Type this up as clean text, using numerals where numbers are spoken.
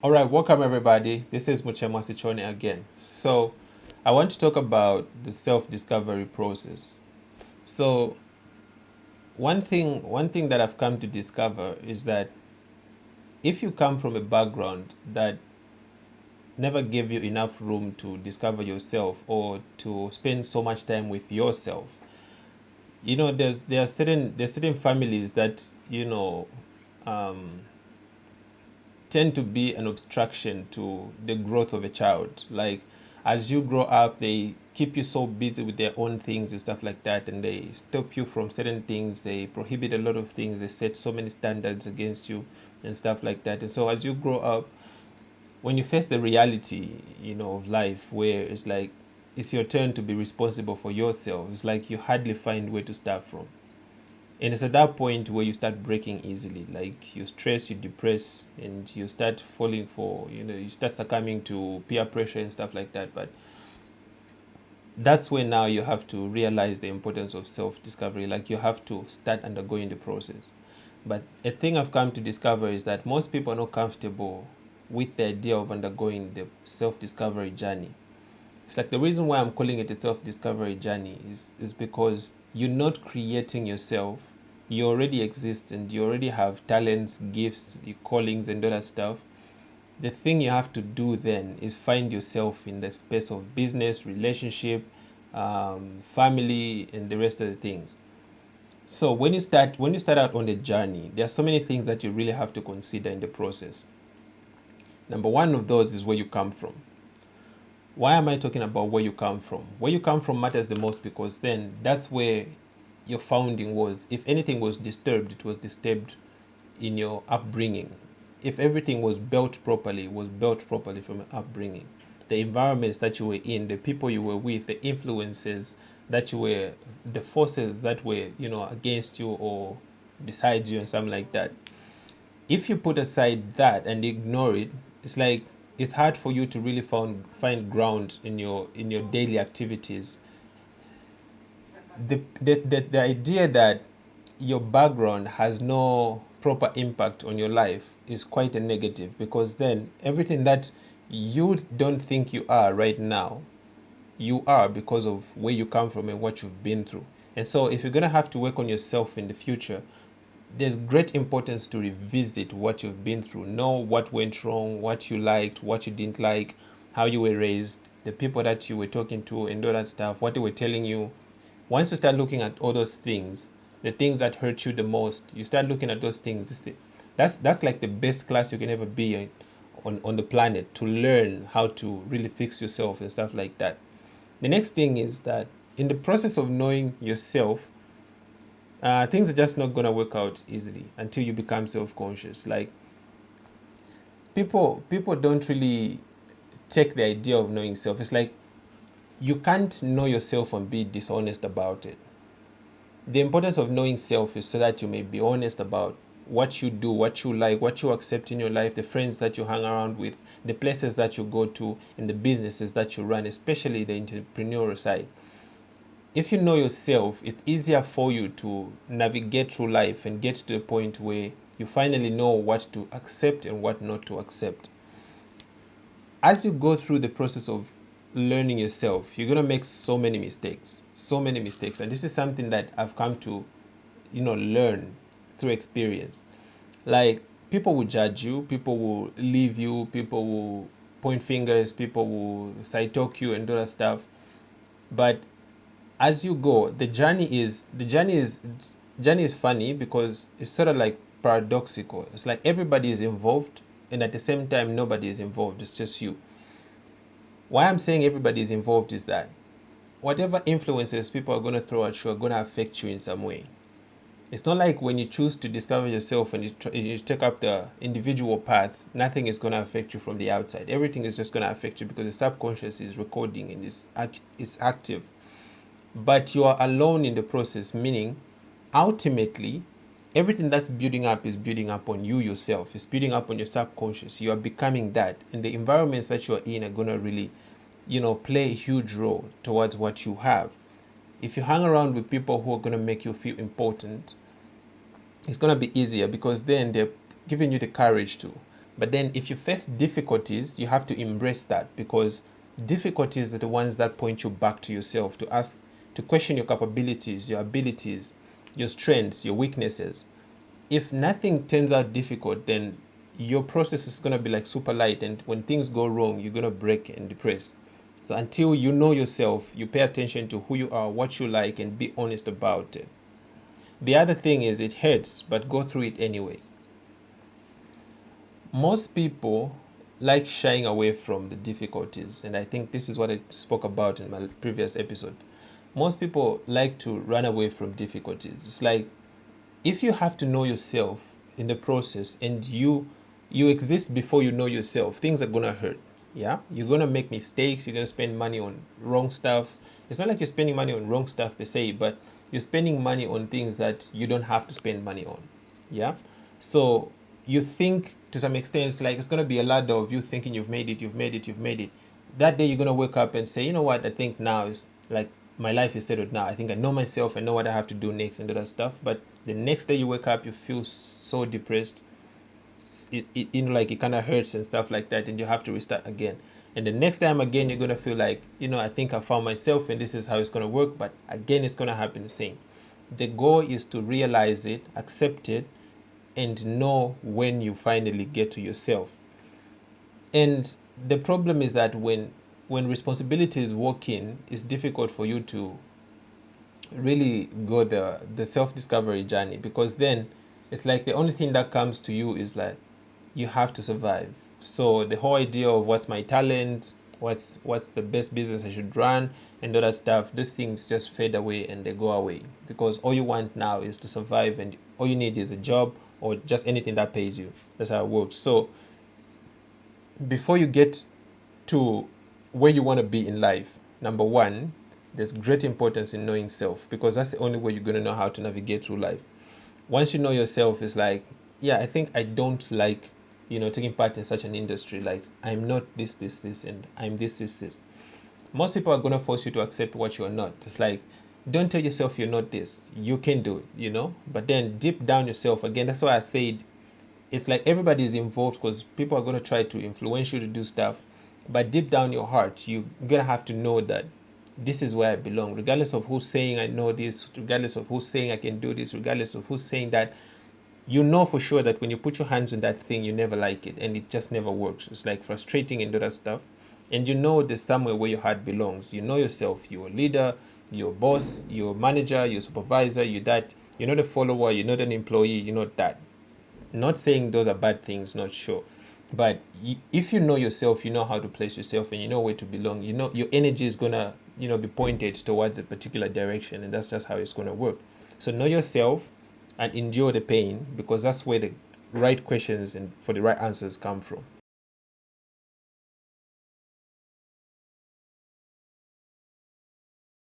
All right, welcome everybody. This is Muchema Sichone again. So, I want to talk about the self-discovery process. So, one thing that I've come to discover is that if you come from a background that never gave you enough room to discover yourself or to spend so much time with yourself, there are certain families that um, tend to be an obstruction to the growth of a child. Like as you grow up, they keep you so busy with their own things and stuff like that, and they stop you from certain things. They prohibit a lot of things. They set so many standards against you and stuff like that. And so as you grow up, when you face the reality, of life, where it's like it's your turn to be responsible for yourself, it's like you hardly find where to start from. And it's at that point where you start breaking easily. Like you stress, you depress, and you start falling for, you start succumbing to peer pressure and stuff like that. But that's when now you have to realize the importance of self discovery. Like you have to start undergoing the process. But a thing I've come to discover is that most people are not comfortable with the idea of undergoing the self discovery journey. It's like the reason why I'm calling it a self discovery journey is because you're not creating yourself. You already exist and you already have talents, gifts, your callings, and all that stuff. The thing you have to do then is find yourself in the space of business, relationship, family, and the rest of the things. So when you start out on the journey, there are so many things that you really have to consider in the process. Number one of those is where you come from. Why am I talking about where you come from? Where you come from matters the most because then that's where your founding was. If anything was disturbed, it was disturbed in your upbringing. If everything was built properly, it was built properly from your upbringing. The environments that you were in, the people you were with, the influences that you were, the forces that were, against you or beside you and something like that. If you put aside that and ignore it, it's like it's hard for you to really find ground in your daily activities. The idea that your background has no proper impact on your life is quite a negative because then everything that you don't think you are right now, you are because of where you come from and what you've been through. And so if you're going to have to work on yourself in the future, there's great importance to revisit what you've been through, know what went wrong, what you liked, what you didn't like, how you were raised, the people that you were talking to, and all that stuff, what they were telling you. Once you start looking at all those things, the things that hurt you the most, you start looking at those things. That's like the best class you can ever be in, on the planet, to learn how to really fix yourself and stuff like that. The next thing is that in the process of knowing yourself, things are just not gonna work out easily until you become self-conscious. Like people don't really take the idea of knowing self. It's like you can't know yourself and be dishonest about it. The importance of knowing self is so that you may be honest about what you do, what you like, what you accept in your life, the friends that you hang around with, the places that you go to, and the businesses that you run, especially the entrepreneurial side. If you know yourself, it's easier for you to navigate through life and get to the point where you finally know what to accept and what not to accept. As you go through the process of learning yourself, you're going to make so many mistakes. And this is something that I've come to, learn through experience. Like people will judge you, people will leave you, people will point fingers, people will side talk you and all that stuff. But as you go, the journey is funny because it's sort of like paradoxical. It's like everybody is involved, and at the same time nobody is involved. It's just you. Why I'm saying everybody is involved is that whatever influences people are going to throw at you are going to affect you in some way. It's not like when you choose to discover yourself and you take up the individual path, nothing is going to affect you from the outside. Everything is just going to affect you because the subconscious is recording and it's active. But you are alone in the process, meaning ultimately everything that's building up is building up on you yourself. It's building up on your subconscious. You are becoming that, and the environments that you are in are going to really play a huge role towards what you have. If you hang around with people who are going to make you feel important, it's going to be easier because then they're giving you the courage to But then if you face difficulties, you have to embrace that, because difficulties are the ones that point you back to yourself, to ask, to question your capabilities, your abilities, your strengths, your weaknesses. If nothing turns out difficult, then your process is going to be like super light, and when things go wrong, you're going to break and depress. So until you know yourself, you pay attention to who you are, what you like, and be honest about it. The other thing is, it hurts, but go through it anyway. Most people like shying away from the difficulties, and I think this is what I spoke about in my previous episode. Most people like to run away from difficulties. It's like, if you have to know yourself in the process, and you exist before you know yourself, things are gonna hurt. Yeah, you're gonna make mistakes, you're gonna spend money on wrong stuff. It's not like you're spending money on wrong stuff per se, but you're spending money on things that you don't have to spend money on. Yeah, so you think, to some extent, it's like it's gonna be a ladder of you thinking you've made it, you've made it, you've made it. That day you're gonna wake up and say, you know what, I think now is like, my life is settled now. I think I know myself, I know what I have to do next and all that stuff. But the next day you wake up, you feel so depressed. Like it kind of hurts and stuff like that, and you have to restart again. And the next time again, you're gonna feel like, I think I found myself, and this is how it's gonna work. But again, it's gonna happen the same. The goal is to realize it, accept it, and know when you finally get to yourself. And the problem is that when responsibilities walk in, it's difficult for you to really go the self-discovery journey, because then it's like the only thing that comes to you is like, you have to survive. So the whole idea of what's my talent, what's the best business I should run, and all that stuff, these things just fade away and they go away, because all you want now is to survive, and all you need is a job or just anything that pays you. That's how it works. So before you get to where you want to be in life, number one, there's great importance in knowing self, because that's the only way you're going to know how to navigate through life. Once you know yourself, it's like, yeah, I think I don't like, taking part in such an industry. Like, I'm not this, and I'm this. Most people are going to force you to accept what you're not. It's like, don't tell yourself you're not this. You can do it. But then deep down yourself, again, that's why I said, it's like everybody is involved, because people are going to try to influence you to do stuff. But deep down your heart, you're going to have to know that this is where I belong, regardless of who's saying I know this, regardless of who's saying I can do this, regardless of who's saying that. You know for sure that when you put your hands on that thing, you never like it, and it just never works. It's like frustrating and all that stuff. And there's somewhere where your heart belongs. You know yourself. You're a leader, you're a boss, you're a manager, you're a supervisor, you're that. You're not a follower, you're not an employee, you're not that. Not saying those are bad things, not sure. But if you know yourself, you know how to place yourself, and you know where to belong. Your energy is going to, be pointed towards a particular direction, and that's just how it's going to work. So know yourself and endure the pain, because that's where the right questions and for the right answers come from.